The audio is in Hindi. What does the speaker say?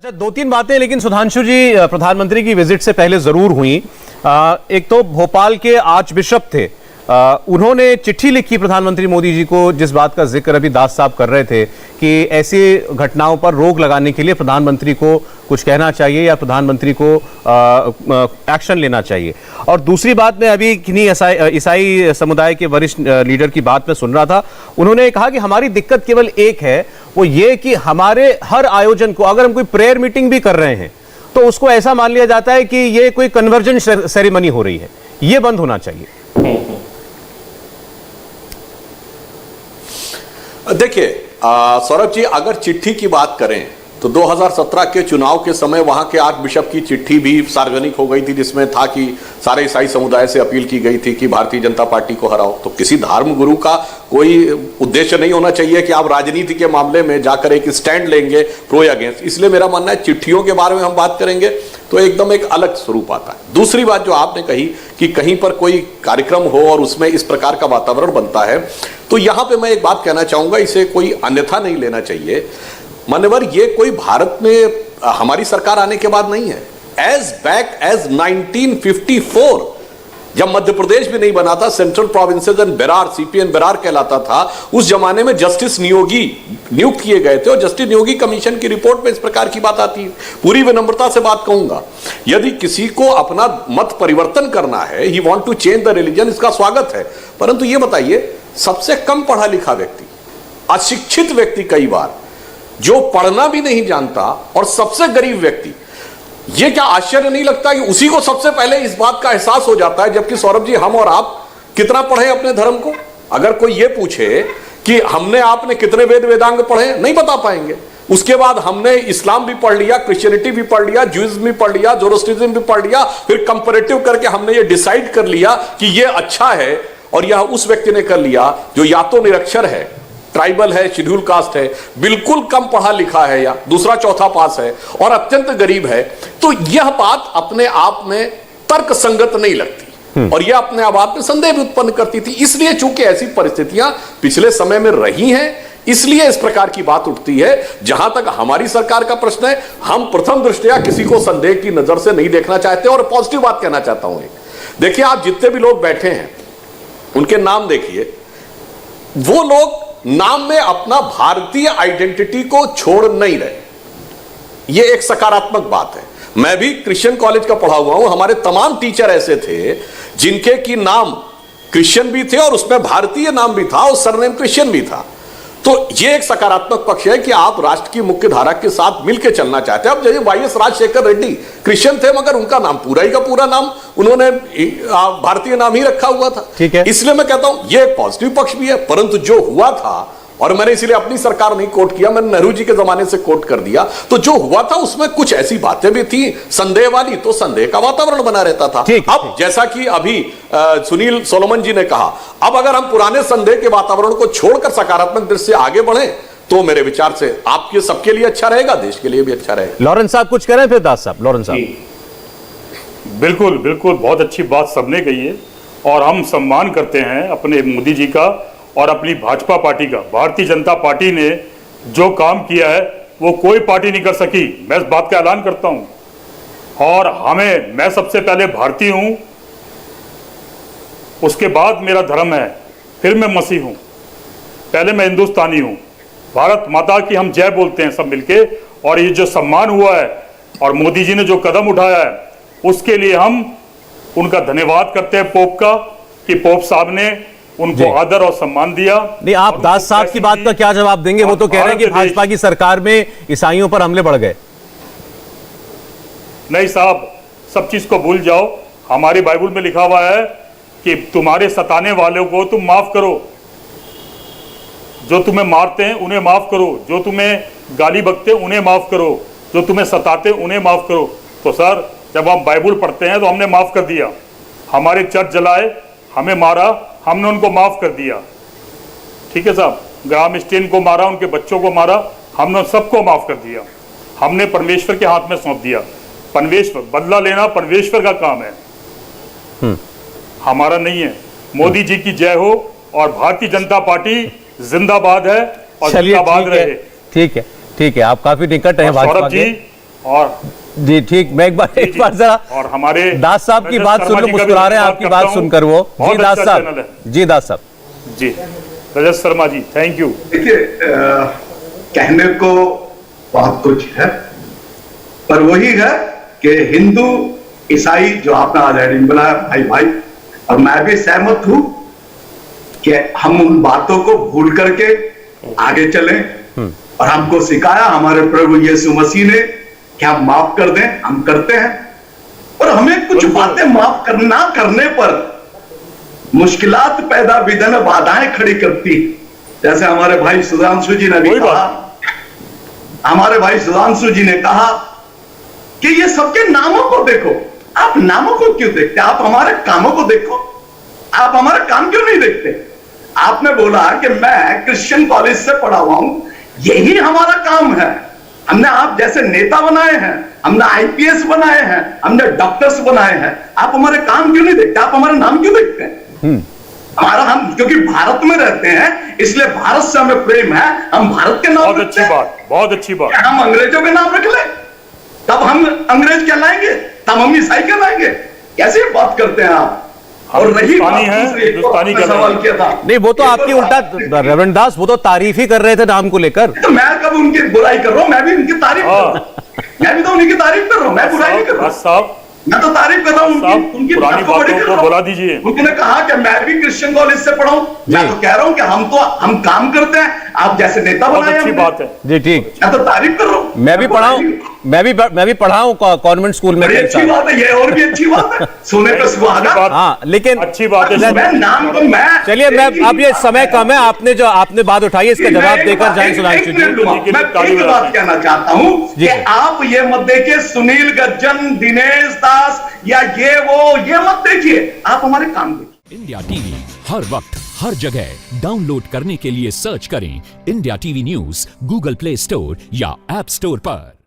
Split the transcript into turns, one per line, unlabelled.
अच्छा, दो तीन बातें लेकिन सुधांशु जी प्रधानमंत्री की विजिट से पहले जरूर हुई। एक तो भोपाल के आर्च बिशप थे, उन्होंने चिट्ठी लिखी प्रधानमंत्री मोदी जी को, जिस बात का जिक्र अभी दास साहब कर रहे थे कि ऐसी घटनाओं पर रोक लगाने के लिए प्रधानमंत्री को कुछ कहना चाहिए या प्रधानमंत्री को एक्शन लेना चाहिए। और दूसरी बात, मैं अभी किन्हीं ईसाई समुदाय के वरिष्ठ लीडर की बात में सुन रहा था, उन्होंने कहा कि हमारी दिक्कत केवल एक है, वो ये कि हमारे हर आयोजन को, अगर हम कोई प्रेयर मीटिंग भी कर रहे हैं तो उसको ऐसा मान लिया जाता है कि ये कोई कन्वर्जन सेरेमनी हो रही है, ये बंद होना चाहिए।
देखिए सौरभ जी, अगर चिट्ठी की बात करें तो 2017 के चुनाव के समय वहां के आर्च बिशप की चिट्ठी भी सार्वजनिक हो गई थी, जिसमें था कि सारे ईसाई समुदाय से अपील की गई थी कि भारतीय जनता पार्टी को हराओ। तो किसी धर्म गुरु का कोई उद्देश्य नहीं होना चाहिए कि आप राजनीति के मामले में जाकर एक स्टैंड लेंगे प्रो या अगेंस्ट। इसलिए मेरा मानना है चिट्ठियों के बारे में हम बात करेंगे तो एकदम एक अलग स्वरूप आता है। दूसरी बात जो आपने कही कि कहीं पर कोई कार्यक्रम हो और उसमें इस प्रकार का वातावरण बनता है, तो यहां पर मैं एक बात कहना चाहूंगा, इसे कोई अन्यथा नहीं लेना चाहिए। मान्यवर, ये कोई भारत में हमारी सरकार आने के बाद नहीं है। एज बैक एज 1954 जब मध्य प्रदेश भी नहीं बना था, central provinces and Berar, CPN Berar कहलाता था, उस जमाने में जस्टिस नियोगी नियुक्त किए गए थे और जस्टिस नियोगी कमीशन की रिपोर्ट में इस प्रकार की बात आती है। पूरी विनम्रता से बात कहूंगा, यदि किसी को अपना मत परिवर्तन करना है, he want to change the religion, इसका स्वागत है। परंतु यह बताइए, सबसे कम पढ़ा लिखा व्यक्ति, अशिक्षित व्यक्ति, कई बार जो पढ़ना भी नहीं जानता, और सबसे गरीब व्यक्ति, यह क्या आश्चर्य नहीं लगता कि उसी को सबसे पहले इस बात का एहसास हो जाता है। जबकि सौरभ जी, हम और आप कितना पढ़े अपने धर्म को? अगर कोई यह पूछे कि हमने आपने कितने वेद वेदांग पढ़े, नहीं बता पाएंगे। उसके बाद हमने इस्लाम भी पढ़ लिया, क्रिश्चियनिटी भी पढ़ लिया, ज्यूइज्म भी पढ़ लिया, जोरोस्ट्रिज्म भी पढ़ लिया, फिर कंपैरेटिव करके हमने ये डिसाइड कर लिया कि यह अच्छा है, और यह उस व्यक्ति ने कर लिया जो या तो निरक्षर है, ट्राइबल है, शेड्यूल कास्ट है, बिल्कुल कम पढ़ा लिखा है, या दूसरा चौथा पास है और अत्यंत गरीब है। तो यह बात अपने आप में तर्क संगत नहीं लगती और यह अपने आप में संदेह भी उत्पन्न करती थी। इसलिए चूंकि ऐसी परिस्थितियां पिछले समय में रही हैं, इसलिए इस प्रकार की बात उठती है। जहां तक हमारी सरकार का प्रश्न है, हम प्रथम दृष्टया किसी को संदेह की नजर से नहीं देखना चाहते। और पॉजिटिव बात कहना चाहता हूं, देखिए, आप जितने भी लोग बैठे हैं उनके नाम देखिए, वो लोग नाम में अपना भारतीय आइडेंटिटी को छोड़ नहीं रहे। यह एक सकारात्मक बात है। मैं भी क्रिश्चियन कॉलेज का पढ़ा हुआ हूं, हमारे तमाम टीचर ऐसे थे जिनके की नाम क्रिश्चियन भी थे और उसमें भारतीय नाम भी था और सरनेम क्रिश्चियन भी था। तो यह एक सकारात्मक पक्ष है कि आप राष्ट्र की मुख्य धारा के साथ मिलकर चलना चाहते हैं। अब जैसे वाईएस राजशेखर रेड्डी क्रिश्चियन थे, मगर उनका नाम पूरा ही का पूरा नाम उन्होंने भारतीय नाम ही रखा हुआ था।
ठीक है,
इसलिए मैं कहता हूं यह एक पॉजिटिव पक्ष भी है। परंतु जो हुआ था, और मैंने इसलिए अपनी सरकार नहीं कोट किया, मैंने नेहरू जी के जमाने से कोट कर दिया, तो जो हुआ था उसमें कुछ ऐसी बातें भी थी संदेह वाली, तो संदेह का वातावरण बना रहता था। अब जैसा कि अभी सुनील सोलोमन जी ने कहा, अब अगर हम पुराने संदेह के वातावरण को छोड़कर सकारात्मक दृष्टि से आगे बढ़े तो मेरे विचार से आपके सबके लिए अच्छा रहेगा, देश के लिए भी अच्छा रहेगा।
लॉरेंस साहब कुछ कह रहे हैं, फिर दास साहब। लॉरेंस साहब।
बिल्कुल बिल्कुल, बहुत अच्छी बात सबने कही है और हम सम्मान करते हैं अपने मोदी जी का और अपनी भाजपा पार्टी का। भारतीय जनता पार्टी ने जो काम किया है वो कोई पार्टी नहीं कर सकी, मैं इस बात का ऐलान करता हूं। और मैं सबसे पहले भारतीय हूं, उसके बाद मेरा धर्म है, फिर मैं मसीह हूं, पहले मैं हिंदुस्तानी हूं। भारत माता की हम जय बोलते हैं सब मिलके। और ये जो सम्मान हुआ है और मोदी जी ने जो कदम उठाया है, उसके लिए हम उनका धन्यवाद करते हैं पोप का, कि पोप साहब ने उनको आदर और सम्मान दिया।
नहीं, आप दास साहब की बात का क्या जवाब देंगे? वो तो कह रहे हैं कि भाजपा की सरकार में ईसाइयों पर हमले बढ़ गए।
नहीं साहब, सब चीज को भूल जाओ। हमारी बाइबल में लिखा हुआ है कि तुम्हारे सताने वालों को तुम माफ करो, जो तुम्हें मारते हैं उन्हें माफ करो, जो तुम्हें गाली बकते हैं उन्हें माफ करो, जो तुम्हें सताते हैं उन्हें माफ करो। तो सर, जब हम बाइबल पढ़ते हैं तो हमने माफ कर दिया। हमारे चर्च जलाए, हमें मारा, हमने उनको माफ कर दिया। ठीक है साहब, ग्राम स्टेन को मारा, उनके बच्चों को मारा, हमने सबको माफ कर दिया। हमने परमेश्वर के हाथ में सौंप दिया। परमेश्वर बदला लेना परमेश्वर का काम है, हमारा नहीं है। मोदी जी की जय हो और भारतीय जनता पार्टी जिंदाबाद है और जिंदाबाद रहे।
ठीक है, ठीक है, आप काफी निकट हैं भाजपा के।
और
जी ठीक, मैं एक बार जरा
और हमारे
दास साहब की
रजत
बात
शर्मा
सुन लो,
जी का भी
मुस्कुरा रहे हैं
धन्यवाद
आपकी
करता
बात
हूं।
सुनकर वो।
बहुत
जी दास
अच्छा चैनल
साहब,
है।
जी दास साहब।
जी रजत शर्मा जी, थैंक यू।
देखिए, कहने को बहुत कुछ है, पर वही है कि हिंदू ईसाई जो आपने आज हेडिंग बनाया भाई भाई, और मैं भी सहमत हूं कि हम उन बातों को भूल करके आगे चलें, और हमको सिखाया हमारे प्रभु यीशु मसीह ने कि हम माफ कर दें, हम करते हैं। और हमें कुछ बातें माफ करना करने पर मुश्किलात पैदा विघ्न बाधाएं खड़ी करती, जैसे हमारे भाई सुधांशु जी ने भी कहा, हमारे भाई सुधांशु जी ने कहा कि ये सबके नामों को देखो। आप नामों को क्यों देखते? आप हमारे कामों को देखो। आप हमारे काम क्यों नहीं देखते? आपने बोला कि मैं क्रिश्चियन कॉलेज से पढ़ा हुआ हूं, यही हमारा काम है। हमने आप जैसे नेता बनाए हैं, हमने आईपीएस बनाए हैं, हमने डॉक्टर्स बनाए हैं। आप हमारे काम क्यों नहीं देखते? आप हमारा नाम क्यों देखते हैं? हमारा हम क्योंकि भारत में रहते हैं, इसलिए भारत से हमें प्रेम है, हम भारत के नाम
बहुत
रखते
अच्छी
हैं।
बात, बहुत अच्छी बात।
हम अंग्रेजों के नाम रख ले, तब हम अंग्रेज कहलाएंगे, तब हम ईसाई कहलाएंगे? कैसे बात करते हैं आप? और रही बात
हिंदुस्तानी हैं,
दूसरी, एक और
हिंदुस्तानी
आपने
कहलाएंगे।
सवाल किया था।
नहीं, वो तो
एक
आपकी
और
उल्टा,
बात-
रेवरेंड दास वो तो तारीफ ही कर रहे थे नाम को लेकर।
तो मैं कब उनकी बुराई कर रहा हूं? मैं भी उनकी तारीफ कर रहा हूं। मैं भी तो उनकी तारीफ कर रहा हूं, मैं बुराई नहीं कर रहा हूं।
साहब
मैं तो तारीफ कर रहा हूं
साहब,
उनकी
पुरानी
बात को बड़ी
बातों
कर
को
रहा हूं।
बुला दीजिए।
उन्होंने कहा कि मैं भी क्रिश्चियन कॉलेज से पढ़ा हूं। मैं तो कह रहा हूं कि हम काम करते हैं, आप जैसे नेता
बहुत
बनाए
अच्छी
हमने।
बात है।
जी ठीक,
मैं तो तारीफ कर रहा हूं।
मैं भी पढ़ा हूं, मैं भी पढ़ा हूं कॉन्वेंट स्कूल में
बड़ी
कई
अच्छी
साल।
बात है ये, और भी अच्छी बात है, सोने पे सुहागा।
बात-
हाँ, लेकिन
अच्छी बात है।
मैं नाम तो मैं
चलिए, मैं अब ये समय कम है, आपने बात उठाई है, इसका जवाब देकर जाएं सुधांशु जी।
मैं एक बात कहना चाहता हूं
जी
कि
सर।
आप ये मत देखिए सुनील गज्जन, दिनेश दास या ये मत देखिए, आप हमारे काम देखिए।
इंडिया टीवी हर वक्त हर जगह डाउनलोड करने के लिए सर्च करें India TV news Google play store या ऐप स्टोर पर।